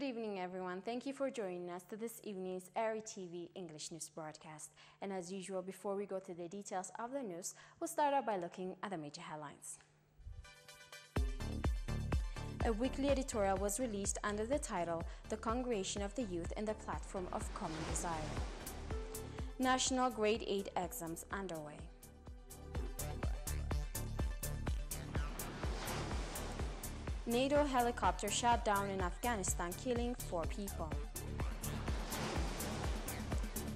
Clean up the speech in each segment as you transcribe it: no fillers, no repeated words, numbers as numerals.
Good evening, everyone. Thank you for joining us to this evening's eri-tv English news broadcast. And as usual, before we go to the details of the news, we'll start out by looking at the major headlines. A weekly editorial was released under the title, "The Congregation of the Youth in the Platform of Common Desire." National Grade 8 exams underway. NATO helicopter shot down in Afghanistan, killing 4 people.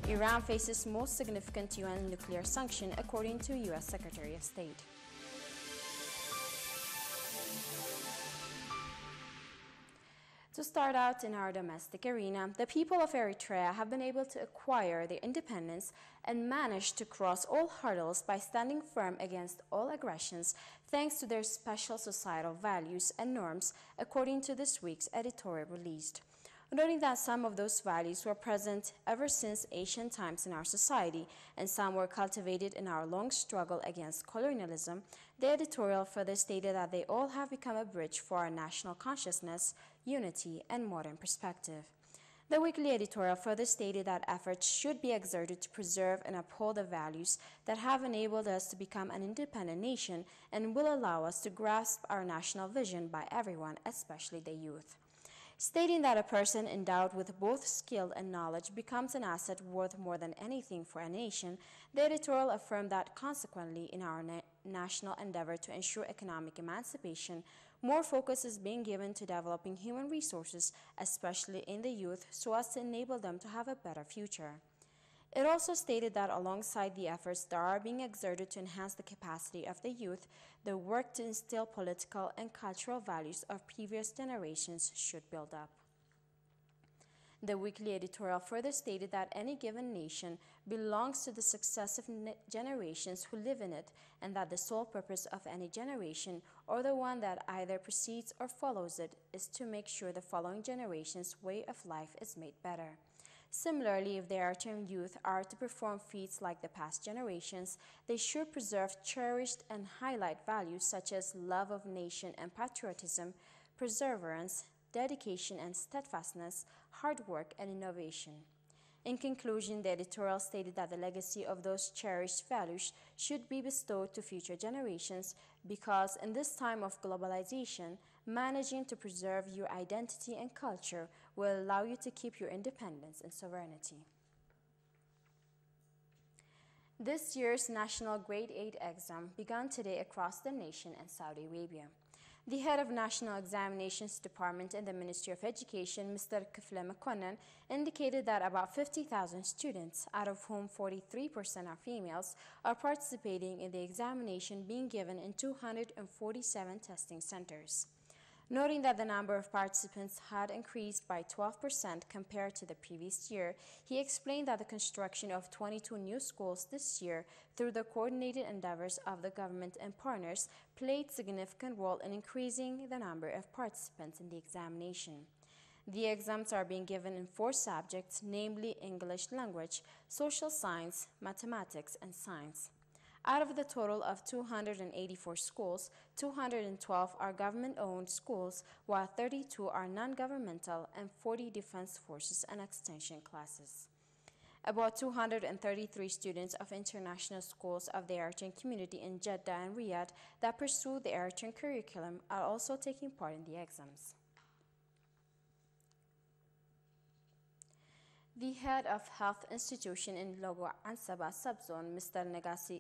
Iran faces most significant UN nuclear sanction, according to U.S. Secretary of State. To start out in our domestic arena, the people of Eritrea have been able to acquire their independence and managed to cross all hurdles by standing firm against all aggressions thanks to their special societal values and norms, according to this week's editorial released. Noting that some of those values were present ever since ancient times in our society, and some were cultivated in our long struggle against colonialism, the editorial further stated that they all have become a bridge for our national consciousness, unity, and modern perspective. The weekly editorial further stated that efforts should be exerted to preserve and uphold the values that have enabled us to become an independent nation and will allow us to grasp our national vision by everyone, especially the youth. Stating that a person endowed with both skill and knowledge becomes an asset worth more than anything for a nation, the editorial affirmed that consequently in our national endeavor to ensure economic emancipation, more focus is being given to developing human resources, especially in the youth, so as to enable them to have a better future. It also stated that alongside the efforts that are being exerted to enhance the capacity of the youth, the work to instill political and cultural values of previous generations should build up. The weekly editorial further stated that any given nation belongs to the successive generations who live in it, and that the sole purpose of any generation, or the one that either precedes or follows it, is to make sure the following generation's way of life is made better. Similarly, if the Eritrean youth are to perform feats like the past generations, they should preserve, cherished, and highlight values such as love of nation and patriotism, perseverance, dedication and steadfastness, hard work, and innovation. In conclusion, the editorial stated that the legacy of those cherished values should be bestowed to future generations because in this time of globalization, managing to preserve your identity and culture will allow you to keep your independence and sovereignty. This year's National Grade 8 exam began today across the nation and Saudi Arabia. The head of National Examinations Department in the Ministry of Education, Mr. Kifle Makonnen, indicated that about 50,000 students, out of whom 43% are females, are participating in the examination being given in 247 testing centers. Noting that the number of participants had increased by 12% compared to the previous year, he explained that the construction of 22 new schools this year, through the coordinated endeavors of the government and partners, played a significant role in increasing the number of participants in the examination. The exams are being given in 4 subjects, namely English language, social science, mathematics, and science. Out of the total of 284 schools, 212 are government-owned schools, while 32 are non-governmental and 40 defense forces and extension classes. About 233 students of international schools of the Eritrean community in Jeddah and Riyadh that pursue the Eritrean curriculum are also taking part in the exams. The head of health institution in Logo Ansaba subzone, Mr. Negasi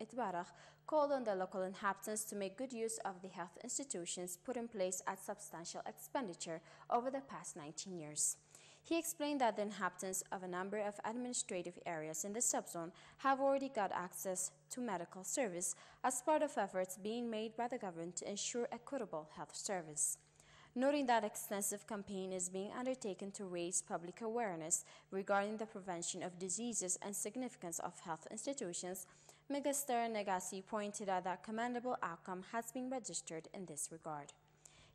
Itbarach, called on the local inhabitants to make good use of the health institutions put in place at substantial expenditure over the past 19 years. He explained that the inhabitants of a number of administrative areas in the subzone have already got access to medical service as part of efforts being made by the government to ensure equitable health service. Noting that extensive campaign is being undertaken to raise public awareness regarding the prevention of diseases and significance of health institutions, Mr. Negasi pointed out that commendable outcome has been registered in this regard.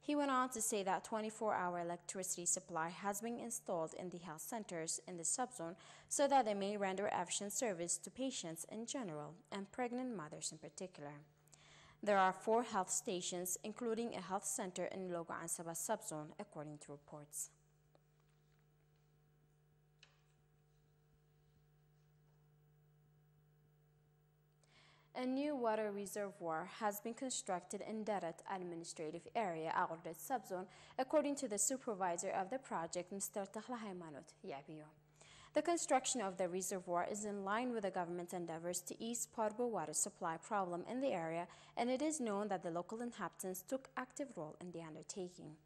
He went on to say that 24-hour electricity supply has been installed in the health centers in the subzone so that they may render efficient service to patients in general and pregnant mothers in particular. There are 4 health stations, including a health center in Logo Ansaba subzone, according to reports. A new water reservoir has been constructed in Darat administrative area, Agordet subzone, according to the supervisor of the project, Mr. Tahlahaymanut Yabiyo. The construction of the reservoir is in line with the government's endeavors to ease potable water supply problem in the area, and it is known that the local inhabitants took active role in the undertaking.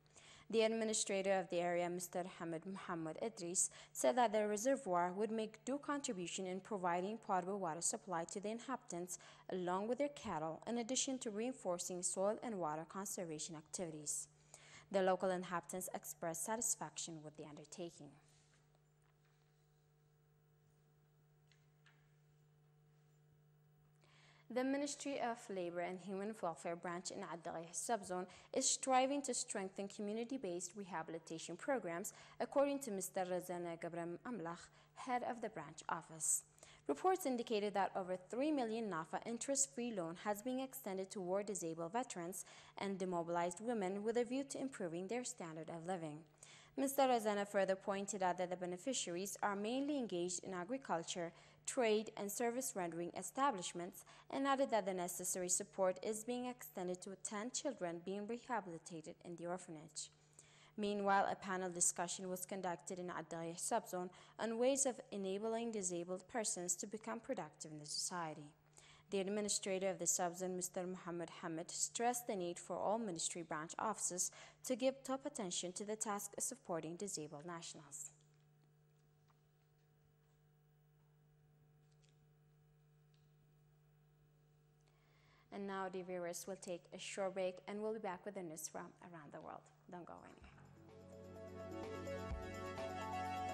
The administrator of the area, Mr. Hamid Muhammad Idris, said that the reservoir would make due contribution in providing potable water supply to the inhabitants along with their cattle, in addition to reinforcing soil and water conservation activities. The local inhabitants expressed satisfaction with the undertaking. The Ministry of Labor and Human Welfare branch in Addagh subzone is striving to strengthen community-based rehabilitation programs, according to Mr. Razana Gabram Amlach, head of the branch office. Reports indicated that over 3 million NAFA interest-free loan has been extended to war disabled veterans and demobilized women with a view to improving their standard of living. Mr. Razana further pointed out that the beneficiaries are mainly engaged in agriculture, trade, and service rendering establishments, and added that the necessary support is being extended to 10 children being rehabilitated in the orphanage. Meanwhile, a panel discussion was conducted in Addagh subzone on ways of enabling disabled persons to become productive in the society. The administrator of the subzone, Mr. Muhammad Hamid, stressed the need for all ministry branch offices to give top attention to the task of supporting disabled nationals. And now the viewers will take a short break and we'll be back with the news from around the world. Don't go anywhere.